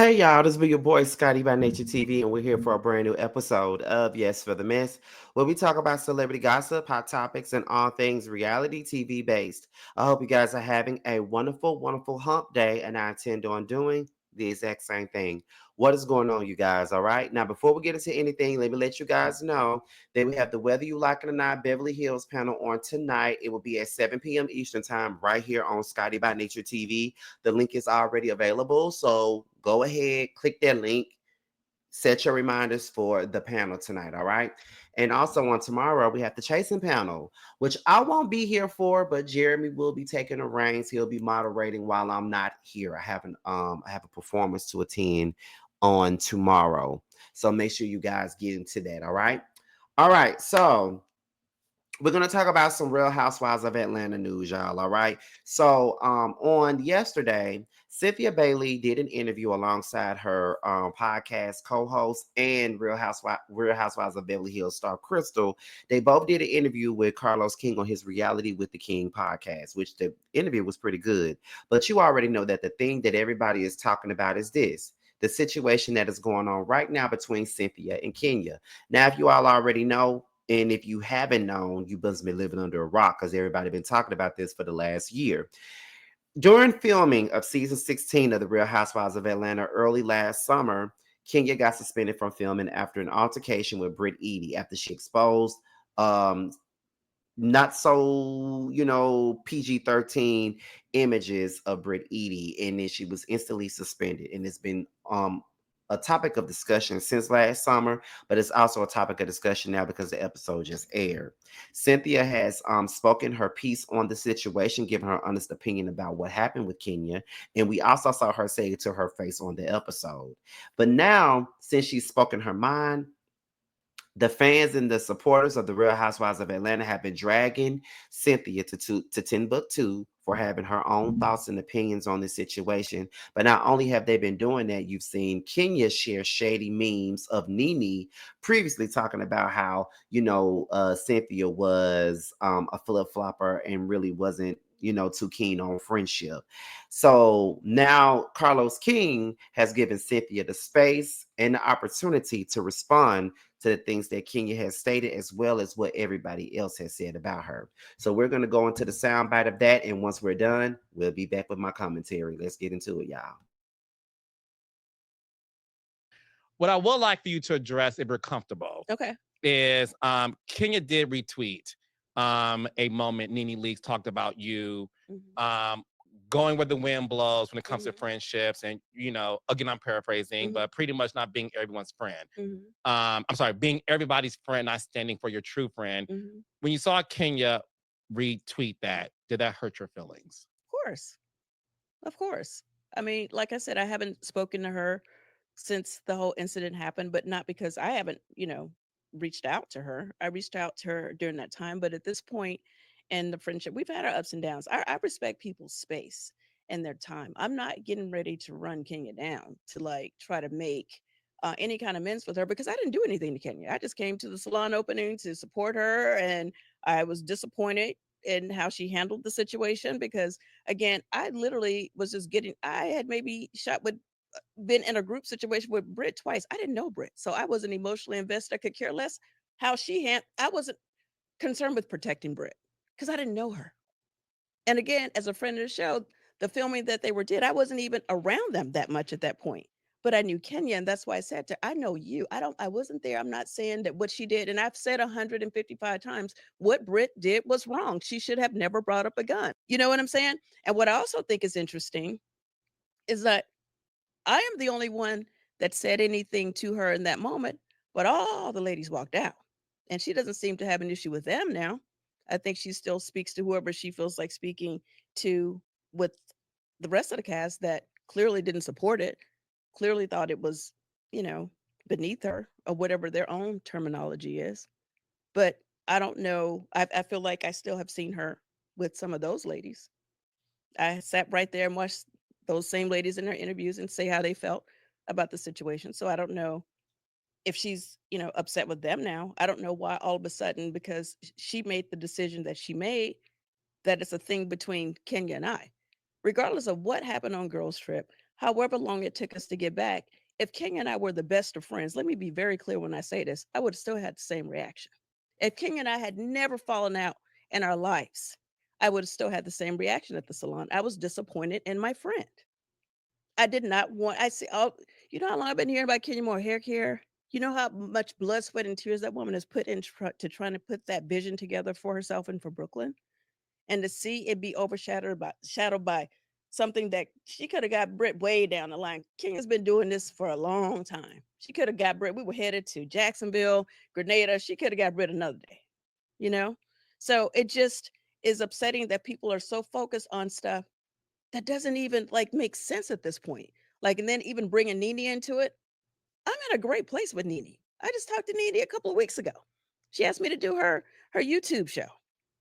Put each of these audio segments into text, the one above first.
Hey y'all, this be your boy Scotty by Nature TV, and we're here for a brand new episode of Yes for the Mess, where we talk about celebrity gossip, hot topics, and all things reality TV based. I hope you guys are having a wonderful, wonderful hump day, and I intend on doing the exact same thing. What is going on, you guys? All right. Now, before we get into anything, let me let you guys know that we have the Whether You Like It or Not Beverly Hills panel on tonight. It will be at 7 p.m. Eastern Time right here on Scotty by Nature TV. The link is already available, so go ahead, click that link, set your reminders for the panel tonight, all right? And also on tomorrow, we have the Chasing panel, which I won't be here for, but Jeremy will be taking the reins. He'll be moderating while I'm not here. I have a performance to attend on tomorrow. So make sure you guys get into that, all right? All right, so we're going to talk about some Real Housewives of Atlanta news, y'all. All right. So, on yesterday, Cynthia Bailey did an interview alongside her podcast co-host and Real Housewives of Beverly Hills star Crystal. They both did an interview with Carlos King on his Reality with the King podcast, which the interview was pretty good. But you already know that the thing that everybody is talking about is this. The situation that is going on right now between Cynthia and Kenya. Now, if you all already know, and if you haven't known, you must be living under a rock because everybody been talking about this for the last year. During filming of season 16 of The Real Housewives of Atlanta early last summer, Kenya got suspended from filming after an altercation with Britt Eady after she exposed um, not so, PG-13 images of Britt Eady, and then she was instantly suspended. And it's been a topic of discussion since last summer, but it's also a topic of discussion now because the episode just aired. Cynthia has spoken her piece on the situation, giving her honest opinion about what happened with Kenya, and we also saw her say it to her face on the episode. But now, since she's spoken her mind, the fans and the supporters of the Real Housewives of Atlanta have been dragging Cynthia to Timbuktu for having her own thoughts and opinions on the situation. But not only have they been doing that, you've seen Kenya share shady memes of Nene previously talking about how, Cynthia was a flip flopper and really wasn't, too keen on friendship. So now Carlos King has given Cynthia the space and the opportunity to respond to the things that Kenya has stated, as well as what everybody else has said about her. So we're going to go into the soundbite of that. And once we're done, we'll be back with my commentary. Let's get into it, y'all. What I would like for you to address, if you're comfortable, Okay. is Kenya did retweet a moment Nene Leakes talked about you going where the wind blows when it comes to friendships. And, again, I'm paraphrasing, but pretty much not being everyone's friend. I'm sorry, being everybody's friend, not standing for your true friend. When you saw Kenya retweet that, did that hurt your feelings? Of course. Of course. I mean, like I said, I haven't spoken to her since the whole incident happened, but not because I haven't, reached out to her. I reached out to her during that time. But at this point in the friendship, we've had our ups and downs. I respect people's space and their time. I'm not getting ready to run Kenya down to like try to make any kind of amends with her because I didn't do anything to Kenya. I just came to the salon opening to support her, and I was disappointed in how she handled the situation because again, I literally was just getting, I had maybe shot with, been in a group situation with Britt twice. I didn't know Britt. So I wasn't emotionally invested. I could care less how I wasn't concerned with protecting Britt because I didn't know her. And again, as a friend of the show, the filming that they were did, I wasn't even around them that much at that point. But I knew Kenya, and that's why I said to her, I know you. I wasn't there. I'm not saying that what she did, and I've said 155 times, what Britt did was wrong. She should have never brought up a gun. You know what I'm saying? And what I also think is interesting is that I am the only one that said anything to her in that moment, but all the ladies walked out. And she doesn't seem to have an issue with them now. I think she still speaks to whoever she feels like speaking to with the rest of the cast that clearly didn't support it, clearly thought it was, you know, beneath her or whatever their own terminology is. But I don't know. I feel like I still have seen her with some of those ladies. I sat right there and watched those same ladies in their interviews and say how they felt about the situation. So I don't know if she's, upset with them now. I don't know why all of a sudden, because she made the decision that she made, that it's a thing between Kenya and I. Regardless of what happened on Girls Trip, however long it took us to get back, if Kenya and I were the best of friends, let me be very clear when I say this, I would have still had the same reaction. If Kenya and I had never fallen out in our lives, I would have still had the same reaction at the salon. I was disappointed in my friend. I did not want, I see, oh, you know how long I've been hearing about Kenya Moore hair care? You know how much blood, sweat, and tears that woman has put in to trying to put that vision together for herself and for Brooklyn? And to see it be shadowed by something that she could have got Britt way down the line. Kenya's been doing this for a long time. She could have got Britt. We were headed to Jacksonville, Grenada. She could have got Britt another day, you know? So it just is upsetting that people are so focused on stuff that doesn't even like make sense at this point. Like, and then even bringing Nene into it. I'm in a great place with Nene. I just talked to Nene a couple of weeks ago. She asked me to do her YouTube show.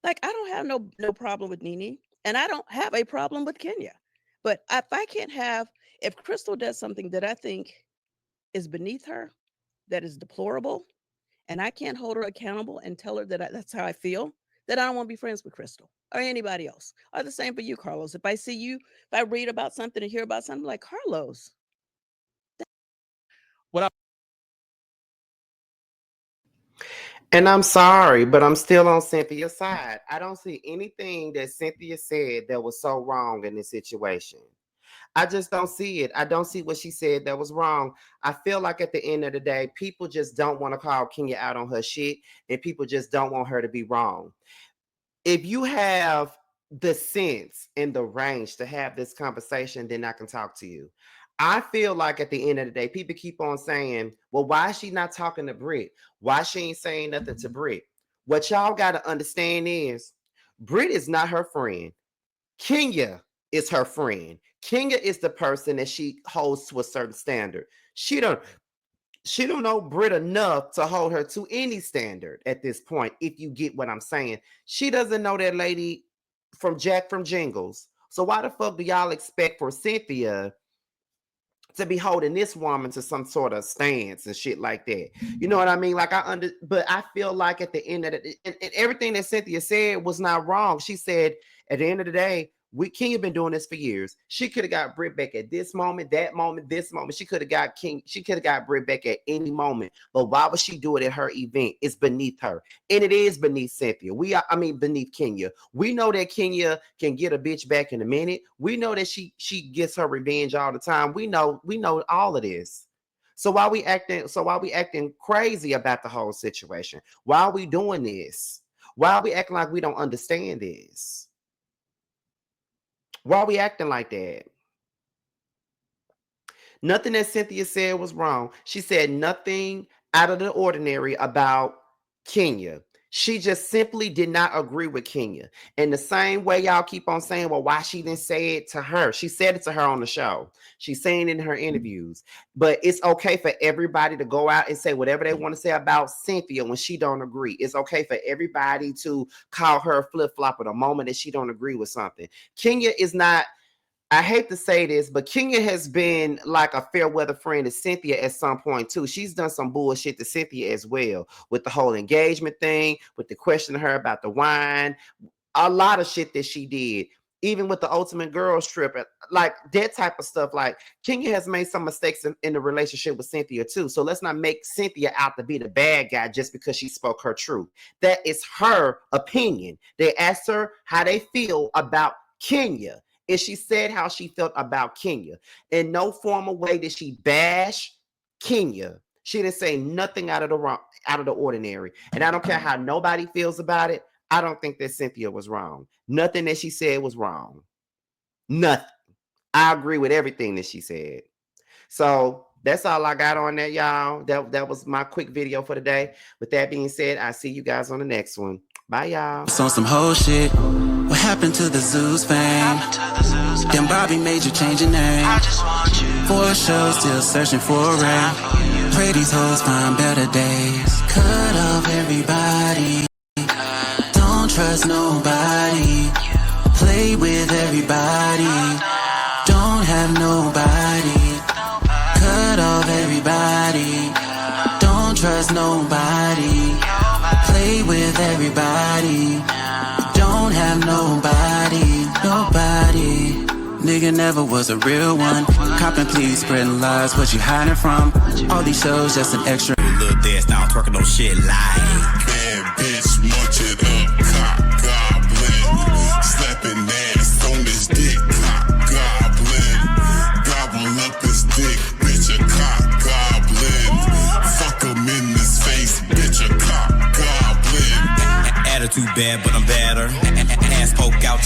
Like, I don't have no problem with Nene, and I don't have a problem with Kenya. But if Crystal does something that I think is beneath her, that is deplorable, and I can't hold her accountable and tell her that that's how I feel, then I don't want to be friends with Crystal or anybody else. Or the same for you, Carlos. If I read about something and hear about something like Carlos. And I'm sorry, but I'm still on Cynthia's side. I don't see anything that Cynthia said that was so wrong in this situation. I just don't see it. I don't see what she said that was wrong. I feel like at the end of the day, people just don't want to call Kenya out on her shit, and people just don't want her to be wrong. If you have the sense and the range to have this conversation, then I can talk to you. I feel like at the end of the day, people keep on saying, well, why is she not talking to Britt? Why she ain't saying nothing to Britt? What y'all got to understand is Britt is not her friend. Kenya is her friend. Kenya is the person that she holds to a certain standard. She don't know Britt enough to hold her to any standard at this point, if you get what I'm saying. She doesn't know that lady from Jack from Jingles. So why the fuck do y'all expect for Cynthia to be holding this woman to some sort of stance and shit like that? You know what I mean? Like but I feel like at the end of it, and everything that Cynthia said was not wrong. She said at the end of the day, Kenya been doing this for years. She could have got Britt back at this moment, that moment, this moment. She could have got Britt back at any moment. But why would she do it at her event? It's beneath her. And it is beneath Cynthia. Beneath Kenya. We know that Kenya can get a bitch back in a minute. We know that she gets her revenge all the time. We know all of this. So why we acting crazy about the whole situation? Why are we doing this? Why are we acting like we don't understand this? Why are we acting like that? Nothing that Cynthia said was wrong. She said nothing out of the ordinary about Kenya. She just simply did not agree with Kenya. In the same way y'all keep on saying, well, why she didn't say it to her? She said it to her on the show. She's saying it in her interviews. But it's okay for everybody to go out and say whatever they want to say about Cynthia when she don't agree. It's okay for everybody to call her a flip-flopper the moment that she don't agree with something. Kenya is not, I hate to say this, but Kenya has been like a fair weather friend to Cynthia at some point too. She's done some bullshit to Cynthia as well, with the whole engagement thing, with the question to her about the wine, a lot of shit that she did, even with the Ultimate Girls trip, like that type of stuff. Like Kenya has made some mistakes in the relationship with Cynthia too. So let's not make Cynthia out to be the bad guy just because she spoke her truth. That is her opinion. They asked her how they feel about Kenya, and she said how she felt about Kenya. In no formal way did she bash Kenya. She didn't say nothing out of the ordinary. And I don't care how nobody feels about it. I don't think that Cynthia was wrong. Nothing that she said was wrong. Nothing. I agree with everything that she said. So that's all I got on that, y'all. That was my quick video for today. With that being said, I'll see you guys on the next one. Bye, y'all. It's on some whole shit. What happened to the Zeus fame? Then Bobby made you change your name. For a show, still searching for a ring. Pray these hoes find better days. Cut off everybody. Don't trust nobody. Play with everybody. Don't have nobody. Cut off everybody. Don't trust nobody. Play with everybody. Don't have nobody. Nobody. Nigga never was a real one. Copping, please, spreading lies, what you hiding from? All these shows just an extra. Little dance now, twerking on shit like bad bitch, munch it up, cock goblin. Slapping ass on this dick, cock goblin. Gobble up his dick, bitch, a cock goblin. Fuck him in his face, bitch, a cock goblin. Attitude bad, but I'm better. Ass poke out